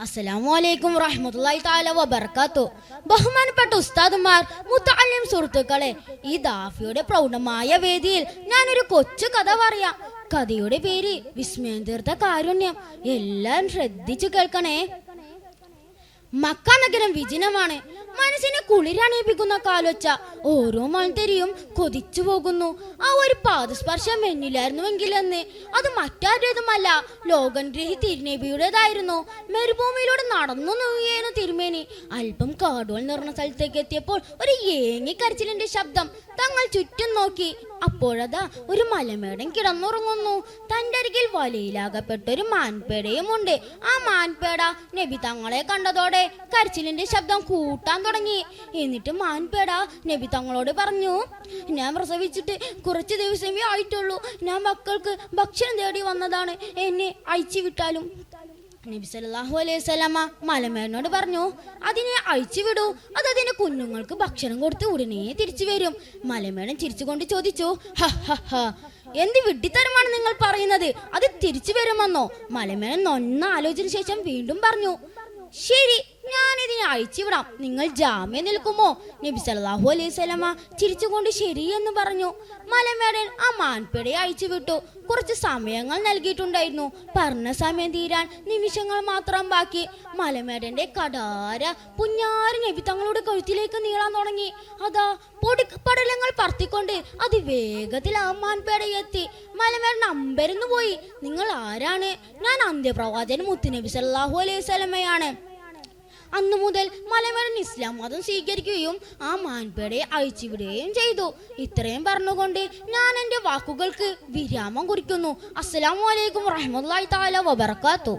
അസ്സലാമു അലൈക്കും വറഹ്മത്തുള്ളാഹി തആല വബറകാത്തു. ബഹുമാനപ്പെട്ട ഉസ്താദുമാർ, മുത്തഅല്ലിം സുഹൃത്തുക്കളെ, ഈ ദാഫിയുടെ പ്രൗഢമായ വേദിയിൽ ഞാനൊരു കൊച്ചു കഥ പറയാം. കഥയുടെ പേര് വിസ്മയം തീർത്ത കാരുണ്യം. എല്ലാവരും ശ്രദ്ധിച്ചു കേൾക്കണേ. മക്ക നഗരം വിജനമാണ്. മനസ്സിനെ കുളിരണിയിപ്പിക്കുന്ന കാലൊച്ച ഓരോ മൺതരിയും കൊതിച്ചു പോകുന്നു. ആ ഒരു പാദസ്പർശം എന്നില്ലായിരുന്നുവെങ്കിലെന്ന്. അത് മറ്റാരുടേതുമല്ല, ലോകൻഗ്രഹി തിരുനബിയുടേതായിരുന്നു. മരുഭൂമിയിലൂടെ നടന്നു നോക്കിയായിരുന്നു തിരുമേനി. അല്പം കാടുകൾ നിറഞ്ഞ സ്ഥലത്തേക്ക് എത്തിയപ്പോൾ ഒരു ഏങ്ങിക്കരച്ചിലിന്റെ ശബ്ദം. തങ്ങൾ ചുറ്റും നോക്കി. അപ്പോഴതാ ഒരു മലമേടൻ കിടന്നുറങ്ങുന്നു. തൻ്റെ അരികിൽ വലയിലാകപ്പെട്ടൊരു മാൻപേടയുമുണ്ട്. ആ മാൻപേട നബി തങ്ങളെ കണ്ടതോടെ കരച്ചിലിന്റെ ശബ്ദം കൂട്ടാൻ തുടങ്ങി. എന്നിട്ട് മാൻപേട നബി തങ്ങളോട് പറഞ്ഞു, ഞാൻ പ്രസവിച്ചിട്ട് കുറച്ച് ദിവസമേ ആയിട്ടുള്ളൂ. ഞാൻ മക്കൾക്ക് ഭക്ഷണം തേടി വന്നതാണ്. എന്നെ അയച്ചു വിട്ടാലും. നബി സല്ലല്ലാഹു അലൈഹി വസല്ലമ മലമേടനോട് പറഞ്ഞു, അതിനെ അഴിച്ചു വിടൂ. അതിന്റെ കുഞ്ഞുങ്ങൾക്ക് ഭക്ഷണം കൊടുത്ത് ഉടനെ തിരിച്ചു വരും. മലമേടൻ ചിരിച്ചുകൊണ്ട് ചോദിച്ചു, എന്ത് വിഡ്ഢിത്തരമാണ് നിങ്ങൾ പറയുന്നത്? അത് തിരിച്ചു വരുമെന്നോ? മലമേടൻ നൊന്ന ആലോചന ശേഷം വീണ്ടും പറഞ്ഞു, ശരി, ഞാനിതിനെ അഴിച്ചുവിടാം. നിങ്ങൾ ജാമ്യം നിൽക്കുമോ? നബി സല്ലല്ലാഹു അലൈഹി വസല്ലമ ചിരിച്ചുകൊണ്ട് ശരിയെന്ന് പറഞ്ഞു. മലമേടൻ ആ മാൻപേടയെ അഴിച്ചു വിട്ടു. കുറച്ച് സമയങ്ങൾ നൽകിയിട്ടുണ്ടായിരുന്നു. പറഞ്ഞ സമയം തീരാൻ നിമിഷങ്ങൾ മാത്രം ബാക്കി. മലമേടന്റെ കടാര പുഞ്ഞാറ് നബി തങ്ങളുടെ കഴുത്തിലേക്ക് നീളാൻ തുടങ്ങി. അതാ പൊടിപ്പടലങ്ങൾ പറത്തിക്കൊണ്ട് അത് വേഗത്തിൽ ആ മാൻപേടയെ എത്തി. മലമേടൻ അമ്പരന്നു പോയി. നിങ്ങൾ ആരാണ്? ഞാൻ അന്ത്യപ്രവാചകൻ മുത്തുനബി സല്ലല്ലാഹു അലൈഹി വസല്ലമയാണ്. അന്നു മുതൽ മലമേടൻ ഇസ്ലാം മതം സ്വീകരിക്കുകയും ആ മാൻപേടയെ അഴിച്ചുവിടുകയും ചെയ്തു. ഇത്രയും പറഞ്ഞുകൊണ്ട് ഞാൻ എൻ്റെ വാക്കുകൾക്ക് വിരാമം കുറിക്കുന്നു. അസ്സലാമു അലൈക്കും വറഹ്മത്തുള്ളാഹി തആല വബറകാതുഹു.